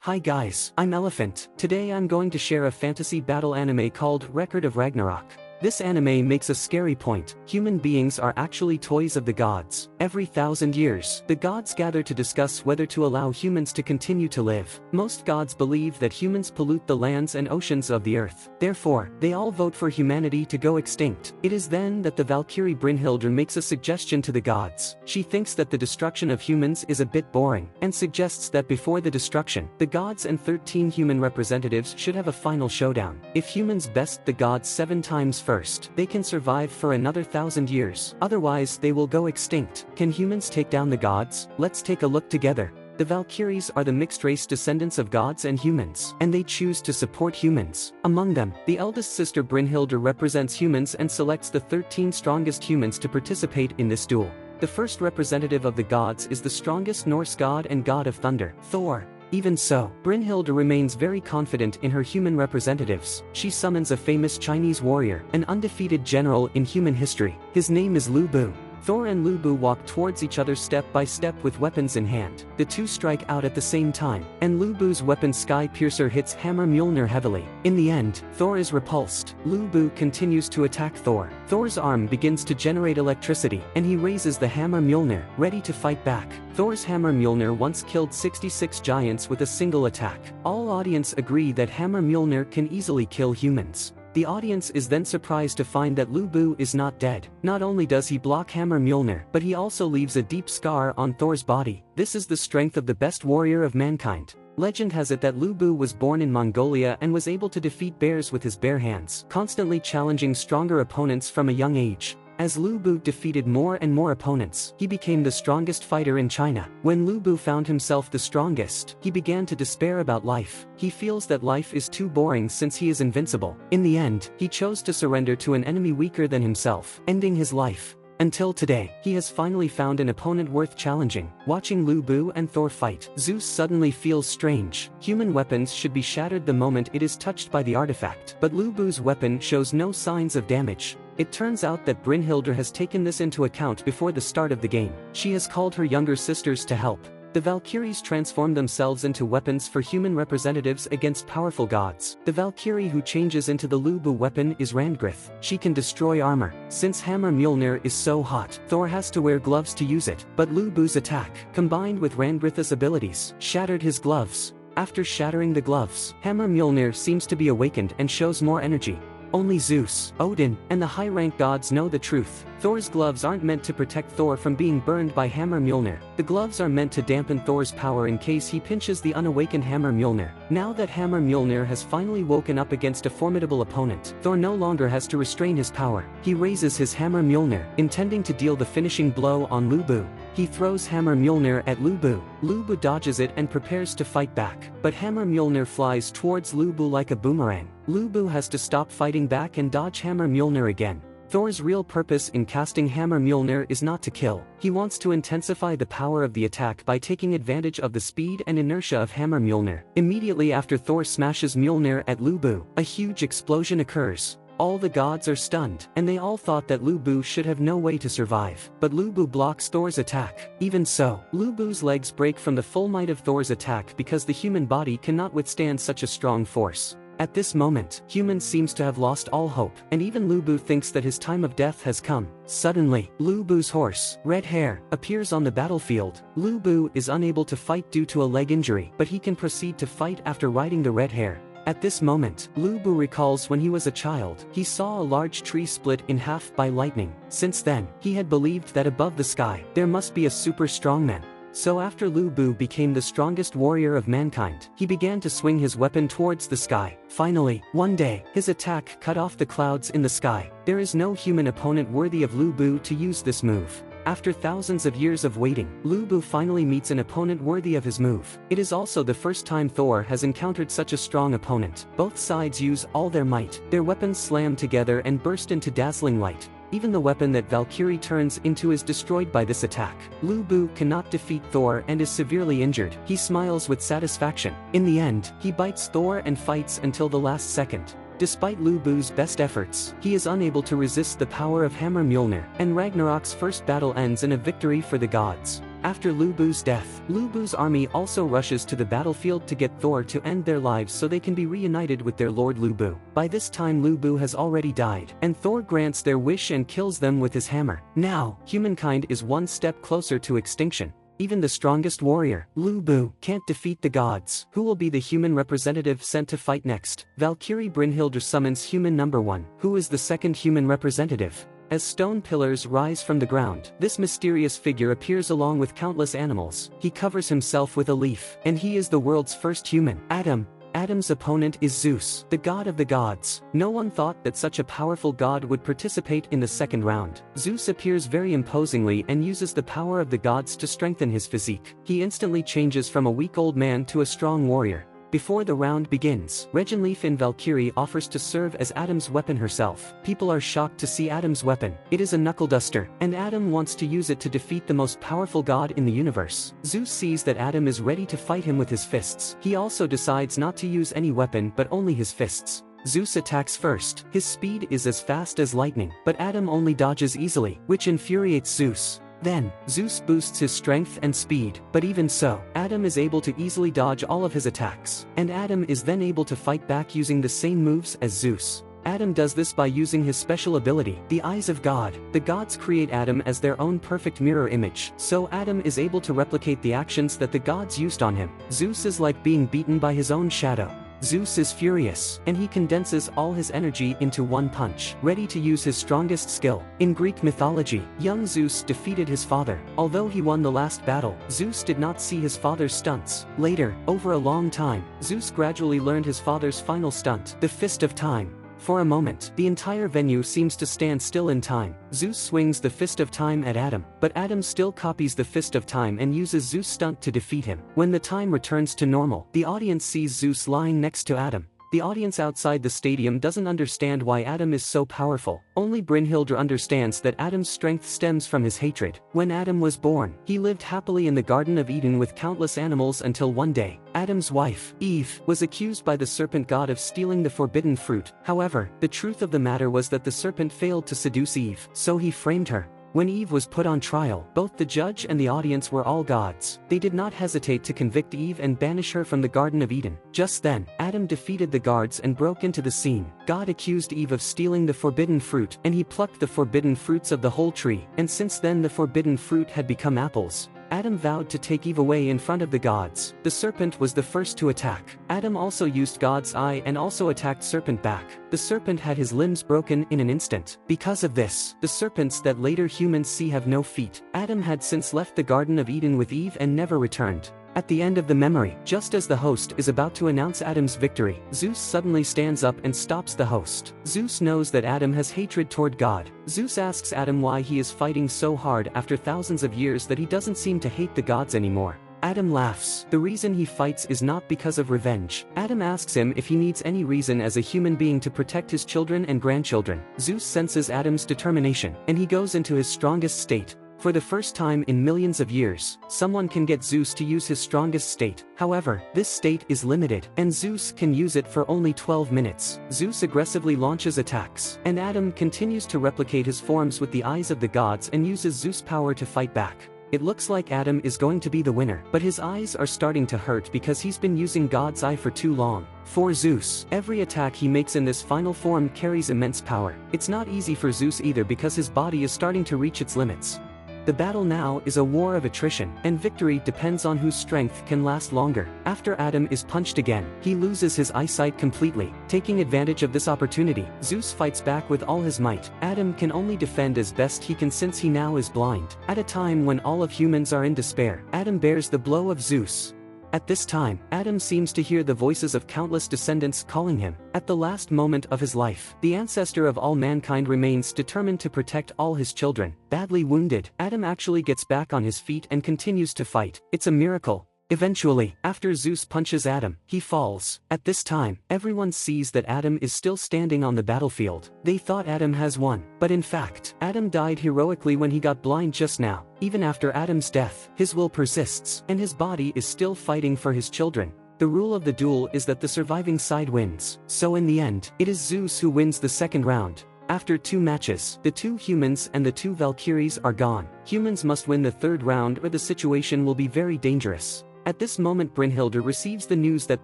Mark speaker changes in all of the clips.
Speaker 1: Hi guys, I'm Elephant. Today I'm going to share a fantasy battle anime called Record of Ragnarok. This anime makes a scary point: human beings are actually toys of the gods. Every 1,000 years, the gods gather to discuss whether to allow humans to continue to live. Most gods believe that humans pollute the lands and oceans of the earth. Therefore, they all vote for humanity to go extinct. It is then that the Valkyrie Brynhildr makes a suggestion to the gods. She thinks that the destruction of humans is a bit boring, and suggests that before the destruction, the gods and 13 human representatives should have a final showdown. If humans best the gods 7 times first, they can survive for another 1,000 years. Otherwise, they will go extinct. Can humans take down the gods? Let's take a look together. The Valkyries are the mixed-race descendants of gods and humans, and they choose to support humans. Among them, the eldest sister Brynhildr represents humans and selects the 13 strongest humans to participate in this duel. The first representative of the gods is the strongest Norse god and god of thunder, Thor. Even so, Brynhildr remains very confident in her human representatives. She summons a famous Chinese warrior, an undefeated general in human history. His name is Lu Bu. Thor and Lu Bu walk towards each other step by step with weapons in hand. The two strike out at the same time, and Lu Bu's weapon Sky Piercer hits Hammer Mjolnir heavily. In the end, Thor is repulsed. Lu Bu continues to attack Thor. Thor's arm begins to generate electricity, and he raises the Hammer Mjolnir, ready to fight back. Thor's Hammer Mjolnir once killed 66 giants with a single attack. All audience agree that Hammer Mjolnir can easily kill humans. The audience is then surprised to find that Lu Bu is not dead. Not only does he block Hammer Mjolnir, but he also leaves a deep scar on Thor's body. This is the strength of the best warrior of mankind. Legend has it that Lu Bu was born in Mongolia and was able to defeat bears with his bare hands, constantly challenging stronger opponents from a young age. As Lu Bu defeated more and more opponents, he became the strongest fighter in China. When Lu Bu found himself the strongest, he began to despair about life. He feels that life is too boring since he is invincible. In the end, he chose to surrender to an enemy weaker than himself, ending his life. Until today, he has finally found an opponent worth challenging. Watching Lu Bu and Thor fight, Zeus suddenly feels strange. Human weapons should be shattered the moment it is touched by the artifact, but Lu Bu's weapon shows no signs of damage. It turns out that Brynhildr has taken this into account before the start of the game. She has called her younger sisters to help. The Valkyries transform themselves into weapons for human representatives against powerful gods. The Valkyrie who changes into the Lu Bu weapon is Randgrith. She can destroy armor. Since Hammer Mjolnir is so hot, Thor has to wear gloves to use it. But Lu Bu's attack, combined with Randgrith's abilities, shattered his gloves. After shattering the gloves, Hammer Mjolnir seems to be awakened and shows more energy. Only Zeus, Odin, and the high-ranked gods know the truth. Thor's gloves aren't meant to protect Thor from being burned by Hammer Mjolnir. The gloves are meant to dampen Thor's power in case he pinches the unawakened Hammer Mjolnir. Now that Hammer Mjolnir has finally woken up against a formidable opponent, Thor no longer has to restrain his power. He raises his Hammer Mjolnir, intending to deal the finishing blow on Lu Bu. He throws Hammer Mjolnir at Lu Bu. Lu Bu dodges it and prepares to fight back, but Hammer Mjolnir flies towards Lu Bu like a boomerang. Lu Bu has to stop fighting back and dodge Hammer Mjolnir again. Thor's real purpose in casting Hammer Mjolnir is not to kill. He wants to intensify the power of the attack by taking advantage of the speed and inertia of Hammer Mjolnir. Immediately after Thor smashes Mjolnir at Lu Bu, a huge explosion occurs. All the gods are stunned, and they all thought that Lu Bu should have no way to survive. But Lu Bu blocks Thor's attack. Even so, Lu Bu's legs break from the full might of Thor's attack because the human body cannot withstand such a strong force. At this moment, humans seems to have lost all hope, and even Lu Bu thinks that his time of death has come. Suddenly, Lu Bu's horse, Red Hair, appears on the battlefield. Lu Bu is unable to fight due to a leg injury, but he can proceed to fight after riding the Red Hare. At this moment, Lu Bu recalls when he was a child, he saw a large tree split in half by lightning. Since then, he had believed that above the sky, there must be a super strongman. So after Lu Bu became the strongest warrior of mankind, he began to swing his weapon towards the sky. Finally, one day, his attack cut off the clouds in the sky. There is no human opponent worthy of Lu Bu to use this move. After thousands of years of waiting, Lu Bu finally meets an opponent worthy of his move. It is also the first time Thor has encountered such a strong opponent. Both sides use all their might. Their weapons slam together and burst into dazzling light. Even the weapon that Valkyrie turns into is destroyed by this attack. Lu Bu cannot defeat Thor and is severely injured. He smiles with satisfaction. In the end, he bites Thor and fights until the last second. Despite Lu Bu's best efforts, he is unable to resist the power of Hammer Mjolnir, and Ragnarok's first battle ends in a victory for the gods. After Lu Bu's death, Lu Bu's army also rushes to the battlefield to get Thor to end their lives so they can be reunited with their lord Lu Bu. By this time Lu Bu has already died, and Thor grants their wish and kills them with his hammer. Now, humankind is one step closer to extinction. Even the strongest warrior, Lu Bu, can't defeat the gods. Who will be the human representative sent to fight next? Valkyrie Brynhildr summons human number 1. Who is the second human representative? As stone pillars rise from the ground, this mysterious figure appears along with countless animals. He covers himself with a leaf, and he is the world's first human, Adam. Adam's opponent is Zeus, the god of the gods. No one thought that such a powerful god would participate in the second round. Zeus appears very imposingly and uses the power of the gods to strengthen his physique. He instantly changes from a weak old man to a strong warrior. Before the round begins, Regenleaf in Valkyrie offers to serve as Adam's weapon herself. People are shocked to see Adam's weapon. It is a knuckle duster, and Adam wants to use it to defeat the most powerful god in the universe. Zeus sees that Adam is ready to fight him with his fists. He also decides not to use any weapon but only his fists. Zeus attacks first. His speed is as fast as lightning, but Adam only dodges easily, which infuriates Zeus. Then, Zeus boosts his strength and speed, but even so, Adam is able to easily dodge all of his attacks, and Adam is then able to fight back using the same moves as Zeus. Adam does this by using his special ability, the Eyes of God. The gods create Adam as their own perfect mirror image, so Adam is able to replicate the actions that the gods used on him. Zeus is like being beaten by his own shadow. Zeus is furious, and he condenses all his energy into one punch, ready to use his strongest skill. In Greek mythology, young Zeus defeated his father. Although he won the last battle, Zeus did not see his father's stunts. Later, over a long time, Zeus gradually learned his father's final stunt, the Fist of Time. For a moment, the entire venue seems to stand still in time. Zeus swings the Fist of Time at Adam, but Adam still copies the Fist of Time and uses Zeus' stunt to defeat him. When the time returns to normal, the audience sees Zeus lying next to Adam. The audience outside the stadium doesn't understand why Adam is so powerful. Only Brynhildr understands that Adam's strength stems from his hatred. When Adam was born, he lived happily in the Garden of Eden with countless animals until one day, Adam's wife, Eve, was accused by the serpent god of stealing the forbidden fruit. However, the truth of the matter was that the serpent failed to seduce Eve, so he framed her. When Eve was put on trial, both the judge and the audience were all gods. They did not hesitate to convict Eve and banish her from the Garden of Eden. Just then, Adam defeated the guards and broke into the scene. God accused Eve of stealing the forbidden fruit, and he plucked the forbidden fruits of the whole tree, and since then the forbidden fruit had become apples. Adam vowed to take Eve away in front of the gods. The serpent was the first to attack. Adam also used God's eye and also attacked serpent back. The serpent had his limbs broken in an instant. Because of this, the serpents that later humans see have no feet. Adam had since left the Garden of Eden with Eve and never returned. At the end of the memory, just as the host is about to announce Adam's victory, Zeus suddenly stands up and stops the host. Zeus knows that Adam has hatred toward God. Zeus asks Adam why he is fighting so hard after thousands of years that he doesn't seem to hate the gods anymore. Adam laughs. The reason he fights is not because of revenge. Adam asks him if he needs any reason as a human being to protect his children and grandchildren. Zeus senses Adam's determination, and he goes into his strongest state. For the first time in millions of years, someone can get Zeus to use his strongest state. However, this state is limited, and Zeus can use it for only 12 minutes. Zeus aggressively launches attacks, and Adam continues to replicate his forms with the eyes of the gods and uses Zeus' power to fight back. It looks like Adam is going to be the winner, but his eyes are starting to hurt because he's been using God's eye for too long. For Zeus, every attack he makes in this final form carries immense power. It's not easy for Zeus either because his body is starting to reach its limits. The battle now is a war of attrition, and victory depends on whose strength can last longer. After Adam is punched again, he loses his eyesight completely. Taking advantage of this opportunity, Zeus fights back with all his might. Adam can only defend as best he can since he now is blind. At a time when all of humans are in despair, Adam bears the blow of Zeus. At this time, Adam seems to hear the voices of countless descendants calling him. At the last moment of his life, the ancestor of all mankind remains determined to protect all his children. Badly wounded, Adam actually gets back on his feet and continues to fight. It's a miracle. Eventually, after Zeus punches Adam, he falls. At this time, everyone sees that Adam is still standing on the battlefield. They thought Adam has won, but in fact, Adam died heroically when he got blind just now. Even after Adam's death, his will persists, and his body is still fighting for his children. The rule of the duel is that the surviving side wins, so in the end, it is Zeus who wins the second round. After 2 matches, the 2 humans and the 2 Valkyries are gone. Humans must win the 3rd round or the situation will be very dangerous. At this moment Brynhilde receives the news that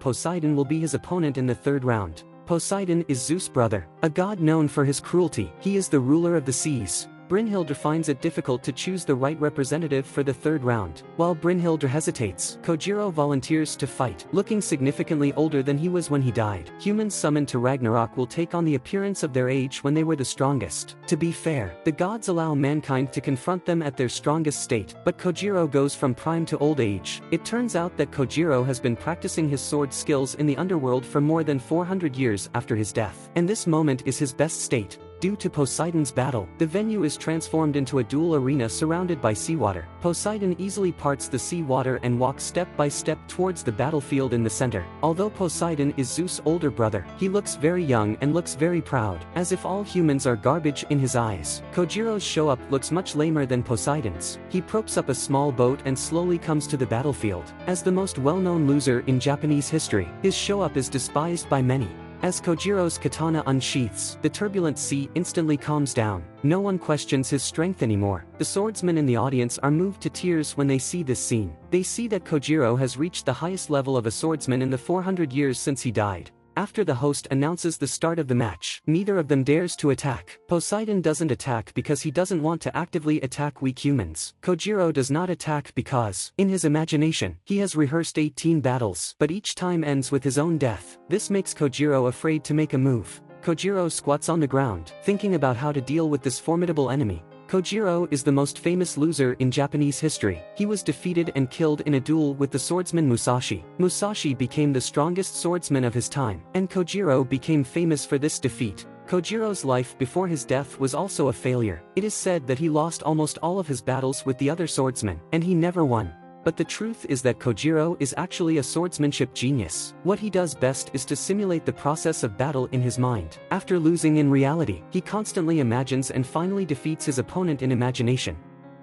Speaker 1: Poseidon will be his opponent in the 3rd round. Poseidon is Zeus' brother, a god known for his cruelty. He is the ruler of the seas. Brynhilde finds it difficult to choose the right representative for the 3rd round. While Brynhilde hesitates, Kojiro volunteers to fight. Looking significantly older than he was when he died, humans summoned to Ragnarok will take on the appearance of their age when they were the strongest. To be fair, the gods allow mankind to confront them at their strongest state, but Kojiro goes from prime to old age. It turns out that Kojiro has been practicing his sword skills in the underworld for more than 400 years after his death, and this moment is his best state. Due to Poseidon's battle, the venue is transformed into a duel arena surrounded by seawater. Poseidon easily parts the seawater and walks step by step towards the battlefield in the center. Although Poseidon is Zeus' older brother, he looks very young and looks very proud, as if all humans are garbage in his eyes. Kojiro's show-up looks much lamer than Poseidon's. He props up a small boat and slowly comes to the battlefield. As the most well-known loser in Japanese history, his show-up is despised by many. As Kojiro's katana unsheaths, the turbulent sea instantly calms down. No one questions his strength anymore. The swordsmen in the audience are moved to tears when they see this scene. They see that Kojiro has reached the highest level of a swordsman in the 400 years since he died. After the host announces the start of the match, neither of them dares to attack. Poseidon doesn't attack because he doesn't want to actively attack weak humans. Kojiro does not attack because, in his imagination, he has rehearsed 18 battles, but each time ends with his own death. This makes Kojiro afraid to make a move. Kojiro squats on the ground, thinking about how to deal with this formidable enemy. Kojiro is the most famous loser in Japanese history. He was defeated and killed in a duel with the swordsman Musashi. Musashi became the strongest swordsman of his time, and Kojiro became famous for this defeat. Kojiro's life before his death was also a failure. It is said that he lost almost all of his battles with the other swordsmen, and he never won. But the truth is that Kojiro is actually a swordsmanship genius. What he does best is to simulate the process of battle in his mind. After losing in reality, he constantly imagines and finally defeats his opponent in imagination.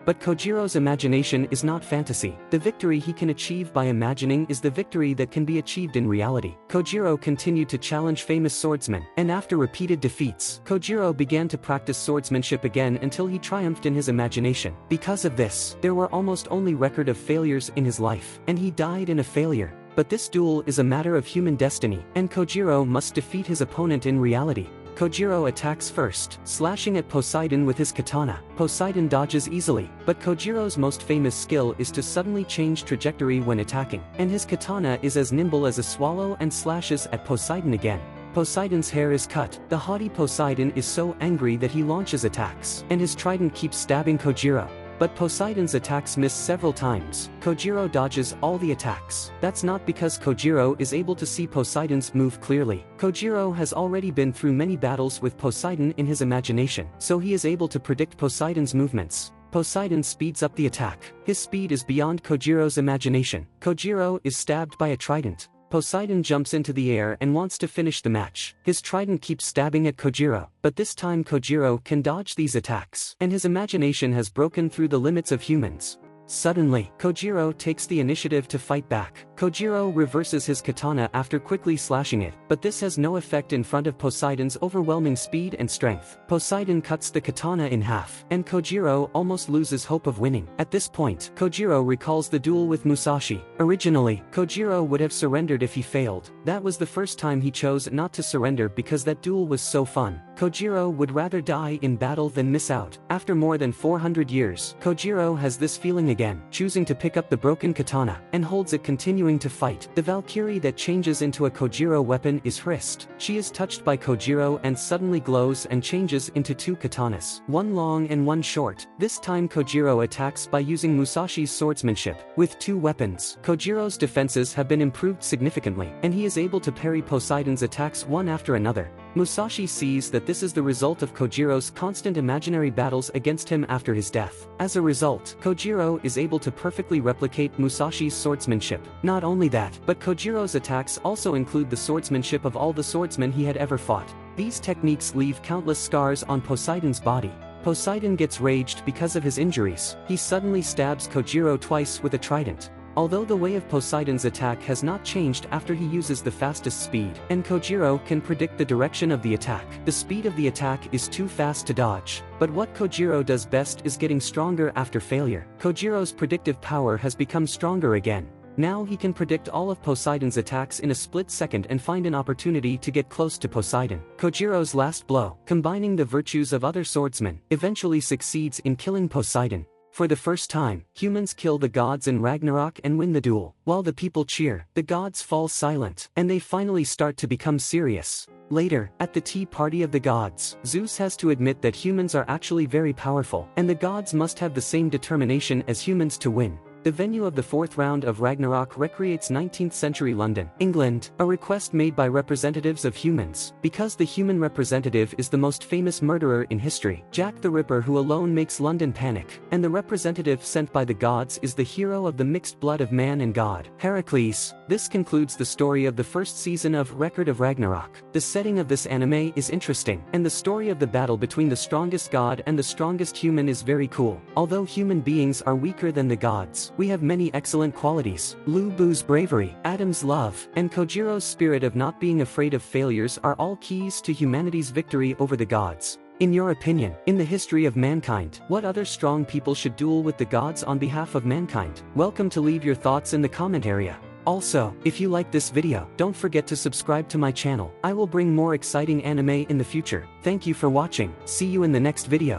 Speaker 1: But Kojiro's imagination is not fantasy. The victory he can achieve by imagining is the victory that can be achieved in reality. Kojiro continued to challenge famous swordsmen, and after repeated defeats, Kojiro began to practice swordsmanship again until he triumphed in his imagination. Because of this, there were almost only record of failures in his life, and he died in a failure. But this duel is a matter of human destiny, and Kojiro must defeat his opponent in reality. Kojiro attacks first, slashing at Poseidon with his katana. Poseidon dodges easily, but Kojiro's most famous skill is to suddenly change trajectory when attacking, and his katana is as nimble as a swallow and slashes at Poseidon again. Poseidon's hair is cut. The haughty Poseidon is so angry that he launches attacks, and his trident keeps stabbing Kojiro. But Poseidon's attacks miss several times. Kojiro dodges all the attacks. That's not because Kojiro is able to see Poseidon's move clearly. Kojiro has already been through many battles with Poseidon in his imagination, so he is able to predict Poseidon's movements. Poseidon speeds up the attack. His speed is beyond Kojiro's imagination. Kojiro is stabbed by a trident. Poseidon jumps into the air and wants to finish the match. His trident keeps stabbing at Kojiro, but this time Kojiro can dodge these attacks, and his imagination has broken through the limits of humans. Suddenly, Kojiro takes the initiative to fight back. Kojiro reverses his katana after quickly slashing it, but this has no effect in front of Poseidon's overwhelming speed and strength. Poseidon cuts the katana in half, and Kojiro almost loses hope of winning. At this point, Kojiro recalls the duel with Musashi. Originally, Kojiro would have surrendered if he failed. That was the first time he chose not to surrender because that duel was so fun. Kojiro would rather die in battle than miss out. After more than 400 years, Kojiro has this feeling again, choosing to pick up the broken katana, and holds it continuing to fight. The Valkyrie that changes into a Kojiro weapon is Hrist. She is touched by Kojiro and suddenly glows and changes into 2 katanas, one long and one short. This time Kojiro attacks by using Musashi's swordsmanship. With 2 weapons, Kojiro's defenses have been improved significantly, and he is able to parry Poseidon's attacks one after another. Musashi sees that this is the result of Kojiro's constant imaginary battles against him after his death. As a result, Kojiro is able to perfectly replicate Musashi's swordsmanship. Not only that, but Kojiro's attacks also include the swordsmanship of all the swordsmen he had ever fought. These techniques leave countless scars on Poseidon's body. Poseidon gets raged because of his injuries. He suddenly stabs Kojiro twice with a trident. Although the way of Poseidon's attack has not changed after he uses the fastest speed, and Kojiro can predict the direction of the attack. The speed of the attack is too fast to dodge. But what Kojiro does best is getting stronger after failure. Kojiro's predictive power has become stronger again. Now he can predict all of Poseidon's attacks in a split second and find an opportunity to get close to Poseidon. Kojiro's last blow, combining the virtues of other swordsmen, eventually succeeds in killing Poseidon. For the first time, humans kill the gods in Ragnarok and win the duel. While the people cheer, the gods fall silent, and they finally start to become serious. Later, at the tea party of the gods, Zeus has to admit that humans are actually very powerful, and the gods must have the same determination as humans to win. The venue of the fourth round of Ragnarok recreates 19th century London, England, a request made by representatives of humans. Because the human representative is the most famous murderer in history, Jack the Ripper, who alone makes London panic, and the representative sent by the gods is the hero of the mixed blood of man and god, Heracles. This concludes the story of the first season of Record of Ragnarok. The setting of this anime is interesting, and the story of the battle between the strongest god and the strongest human is very cool. Although human beings are weaker than the gods, we have many excellent qualities. Lu Bu's bravery, Adam's love, and Kojiro's spirit of not being afraid of failures are all keys to humanity's victory over the gods. In your opinion, in the history of mankind, what other strong people should duel with the gods on behalf of mankind? Welcome to leave your thoughts in the comment area. Also, if you like this video, don't forget to subscribe to my channel. I will bring more exciting anime in the future. Thank you for watching. See you in the next video.